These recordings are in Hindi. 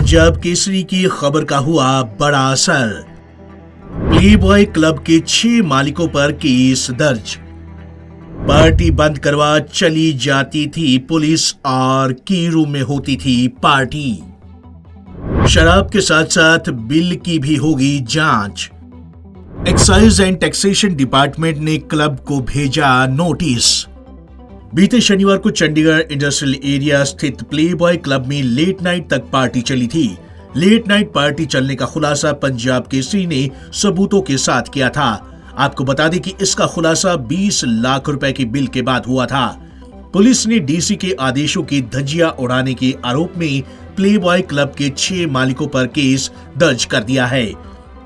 पंजाब केसरी की खबर का हुआ बड़ा असर। प्लेबॉय क्लब के 6 मालिकों पर केस दर्ज। पार्टी बंद करवा चली जाती थी पुलिस और की रूम में होती थी पार्टी। शराब के साथ साथ बिल की भी होगी जांच। एक्साइज एंड टैक्सेशन डिपार्टमेंट ने क्लब को भेजा नोटिस। बीते शनिवार को चंडीगढ़ इंडस्ट्रियल एरिया स्थित प्लेबॉय क्लब में लेट नाइट तक पार्टी चली थी। लेट नाइट पार्टी चलने का खुलासा पंजाब केसरी ने सबूतों के साथ किया था। आपको बता दें कि इसका खुलासा 20 लाख रुपए के बिल के बाद हुआ था। पुलिस ने डीसी के आदेशों की धज्जियां उड़ाने के आरोप में प्लेबॉय क्लब के 6 मालिकों पर केस दर्ज कर दिया है।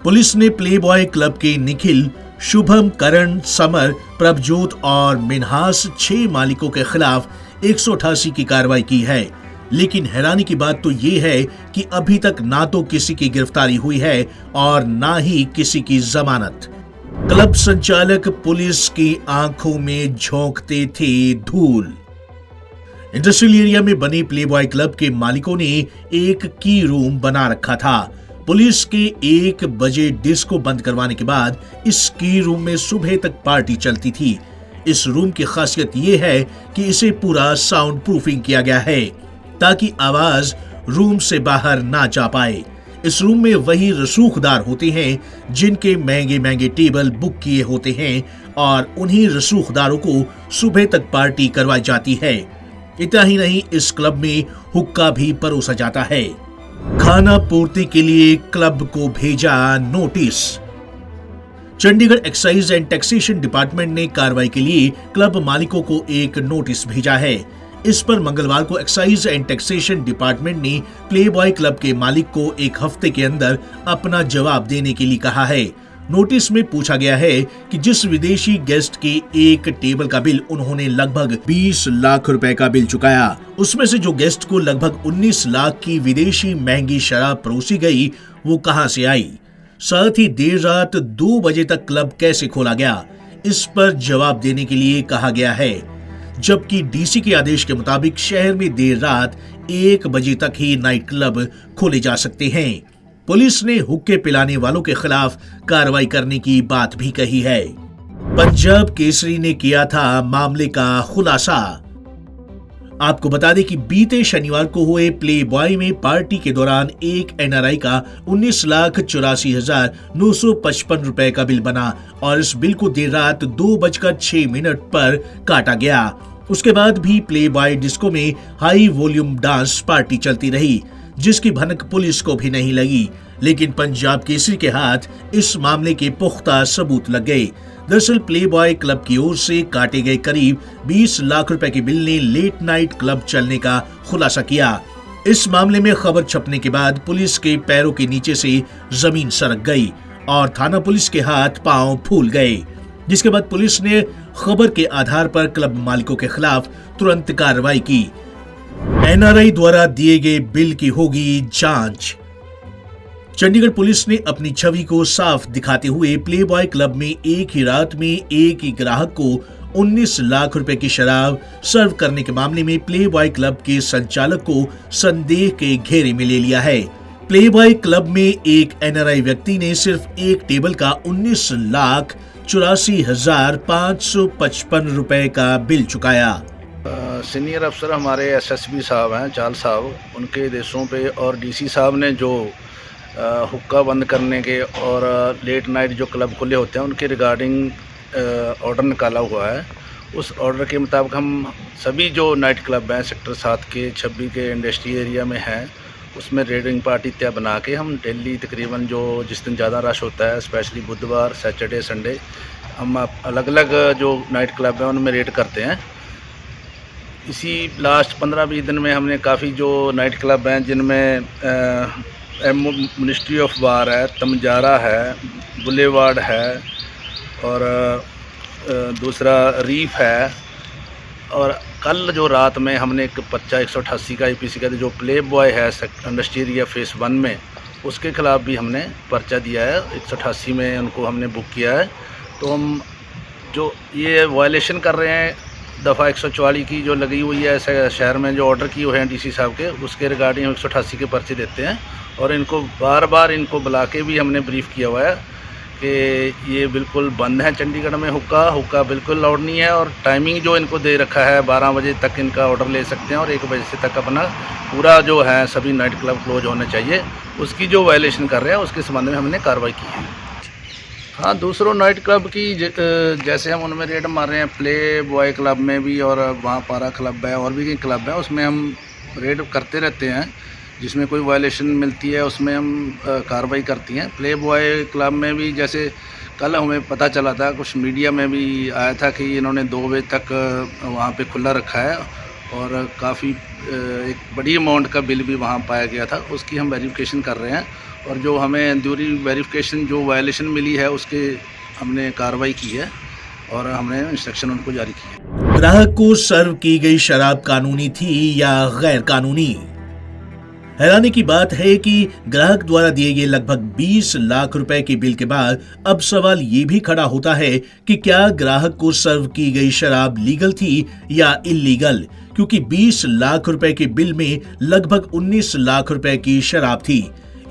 पुलिस ने प्लेबॉय क्लब के निखिल, शुभम, करण, समर, प्रभजोत और मिनहास 6 मालिकों के खिलाफ 188 की कार्रवाई की है। लेकिन हैरानी की बात तो ये है कि अभी तक ना तो किसी की गिरफ्तारी हुई है और ना ही किसी की जमानत। क्लब संचालक पुलिस की आंखों में झोंकते थे धूल। इंडस्ट्रियल एरिया में बने प्लेबॉय क्लब के मालिकों ने एक की रूम बना रखा था। पुलिस के 1 बजे डिस्को बंद करवाने के बाद इस की रूम में सुबह तक पार्टी चलती थी। इस रूम की खासियत यह है कि इसे पूरा साउंड प्रूफिंग किया गया है ताकि आवाज रूम से बाहर ना जा पाए। इस रूम में वही रसूखदार होते हैं जिनके महंगे महंगे टेबल बुक किए होते हैं और उन्हीं रसूखदारों को सुबह तक पार्टी करवाई जाती है। इतना ही नहीं, इस क्लब में हुक्का भी परोसा जाता है। खाना पूर्ति के लिए क्लब को भेजा notice. Chandigarh excise and taxation department ने कार्रवाई के लिए क्लब मालिकों को एक नोटिस भेजा है। इस पर मंगलवार को एक्साइज एंड टैक्सेशन डिपार्टमेंट ने प्लेबॉय क्लब के मालिक को 1 हफ्ते के अंदर अपना जवाब देने के लिए कहा है। नोटिस में पूछा गया है कि जिस विदेशी गेस्ट के एक टेबल का बिल उन्होंने लगभग 20 लाख रुपए का बिल चुकाया, उसमें से जो गेस्ट को लगभग 19 लाख की विदेशी महंगी शराब परोसी गई वो कहां से आई। साथ ही देर रात 2 बजे तक क्लब कैसे खोला गया, इस पर जवाब देने के लिए कहा गया है। जबकि डीसी के आदेश के मुताबिक शहर में देर रात 1 बजे तक ही नाइट क्लब खोले जा सकते हैं। पुलिस ने हुक्के पिलाने वालों के खिलाफ कार्रवाई करने की बात भी कही है। पंजाब केसरी ने किया था मामले का खुलासा। आपको बता दें कि बीते शनिवार को हुए प्लेबॉय में पार्टी के दौरान एक एनआरआई का 19,84,955 रुपए का बिल बना और इस बिल को देर रात 2:06 पर काटा गया। उसके बाद भी प्लेबॉय डिस्को में हाई वॉल्यूम डांस पार्टी चलती रही जिसकी भनक पुलिस को भी नहीं लगी। लेकिन पंजाब केसरी के हाथ इस मामले के पुख्ता सबूत लग गए। दरअसल प्लेबॉय क्लब की ओर से काटे गए करीब 20 लाख रुपए के बिल ने लेट नाइट क्लब चलने का खुलासा किया। इस मामले में खबर छपने के बाद पुलिस के पैरों के नीचे से जमीन सरक गई और थाना पुलिस के हाथ पांव फूल गए, जिसके बाद पुलिस ने खबर के आधार पर क्लब मालिकों के खिलाफ तुरंत कार्रवाई की। एनआरआई द्वारा दिए गए बिल की होगी जांच। चंडीगढ़ पुलिस ने अपनी छवि को साफ दिखाते हुए प्लेबॉय क्लब में एक ही रात में एक ही ग्राहक को 19 लाख रुपए की शराब सर्व करने के मामले में प्लेबॉय क्लब के संचालक को संदेह के घेरे में ले लिया है। प्लेबॉय क्लब में एक एनआरआई व्यक्ति ने सिर्फ एक टेबल का 19,84,555 रुपए का बिल चुकाया। सीनियर अफसर हमारे एसएसपी साहब हैं, चाल साहब, उनके देशों पे और डीसी साहब ने जो हुक्का बंद करने के और लेट नाइट जो क्लब खुले होते हैं उनके रिगार्डिंग ऑर्डर निकाला हुआ है। उस ऑर्डर के मुताबिक हम सभी जो नाइट क्लब हैं सेक्टर 7 के 26 के इंडस्ट्री एरिया में हैं उसमें रेडिंग पार्टी तय बना के हम डेली तकरीबन जो जिस दिन ज़्यादा रश होता है, स्पेशली बुधवार, सैटरडे, संडे, हम अलग अलग जो नाइट क्लब हैं उनमें रेड करते हैं। इसी लास्ट 15-20 दिन में हमने काफ़ी जो नाइट क्लब हैं जिनमें मिनिस्ट्री ऑफ बार है, तमजारा है, बुलेवार्ड है और दूसरा रीफ है, और कल जो रात में हमने एक पर्चा 188 का IPC का जो प्लेबॉय है इंडस्ट्री एरिया फेस 1 में उसके खिलाफ भी हमने पर्चा दिया है। 188 में उनको हमने बुक किया है। तो हम जो ये वायलेशन कर रहे हैं दफ़ा 144 की जो लगी हुई है शहर में, जो ऑर्डर किए हुए हैं डीसी साहब के, उसके रिगार्डिंग 188 के पर्चे देते हैं। और इनको बार बार इनको बुला के भी हमने ब्रीफ किया हुआ है कि ये बिल्कुल बंद है चंडीगढ़ में हुक्का बिल्कुल अलाउड नहीं है। और टाइमिंग जो इनको दे रखा है 12 बजे तक इनका ऑर्डर ले सकते हैं और 1 बजे से तक अपना पूरा जो है सभी नाइट क्लब क्लोज होने चाहिए। उसकी जो वायलेशन कर रहे हैं उसके संबंध में हमने कार्रवाई की है। हाँ, दूसरों नाइट क्लब की जैसे हम उनमें रेड मार रहे हैं, प्ले बॉय क्लब में भी और वहाँ पारा क्लब है और भी कई क्लब है, उसमें हम रेड करते रहते हैं। जिसमें कोई वायलेशन मिलती है उसमें हम कार्रवाई करती हैं। प्ले बॉय क्लब में भी जैसे कल हमें पता चला था, कुछ मीडिया में भी आया था कि इन्होंने 2 बजे तक वहाँ पे खुला रखा है और काफ़ी एक बड़ी अमाउंट का बिल भी वहाँ पाया गया था। उसकी हम वेरिफिकेशन कर रहे हैं और जो हमें दूरी वेरिफिकेशन जो वायलेशन मिली है उसके हमने कार्रवाई की है और हमने इंस्ट्रक्शन उनको जारी किया। ग्राहक को सर्व की गई शराब कानूनी थी या गैर कानूनी? हैरानी की बात है कि ग्राहक द्वारा दिए गए लगभग 20 लाख रुपए के बिल के बाद अब सवाल ये भी खड़ा होता है कि क्या ग्राहक को सर्व की गई शराब लीगल थी या इल्लीगल, क्योंकि 20 लाख रुपए के बिल में लगभग 19 लाख रुपए की शराब थी।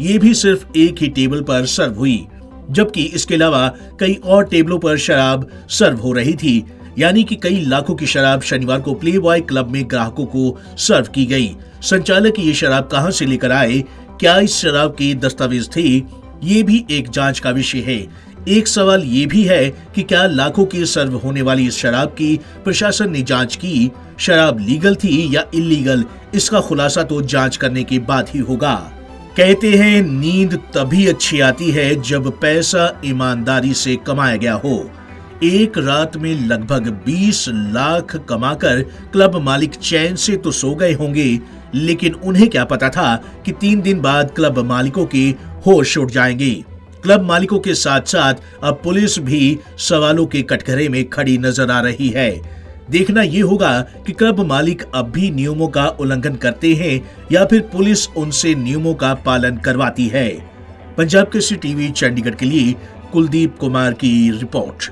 ये भी सिर्फ एक ही टेबल पर सर्व हुई, जबकि इसके अलावा कई और टेबलों पर शराब सर्व हो रही थी। यानी कि कई लाखों की शराब शनिवार को प्ले बॉय क्लब में ग्राहकों को सर्व की गई। संचालक ये शराब कहां से लेकर आए, क्या इस शराब की दस्तावेज थे, ये भी एक जांच का विषय है। एक सवाल ये भी है कि क्या लाखों की सर्व होने वाली इस शराब की प्रशासन ने जांच की? शराब लीगल थी या इल्लीगल, इसका खुलासा तो जांच करने के बाद ही होगा। कहते हैं नींद तभी अच्छी आती है जब पैसा ईमानदारी से कमाया गया हो। एक रात में लगभग 20 लाख कमाकर क्लब मालिक चैन से तो सो गए होंगे, लेकिन उन्हें क्या पता था कि 3 दिन बाद क्लब मालिकों के होश उड़ जाएंगे। क्लब मालिकों के साथ साथ अब पुलिस भी सवालों के कटघरे में खड़ी नजर आ रही है। देखना यह होगा कि क्लब मालिक अब भी नियमों का उल्लंघन करते हैं या फिर पुलिस उनसे नियमों का पालन करवाती है। पंजाब केसरी टीवी चंडीगढ़ के लिए कुलदीप कुमार की रिपोर्ट।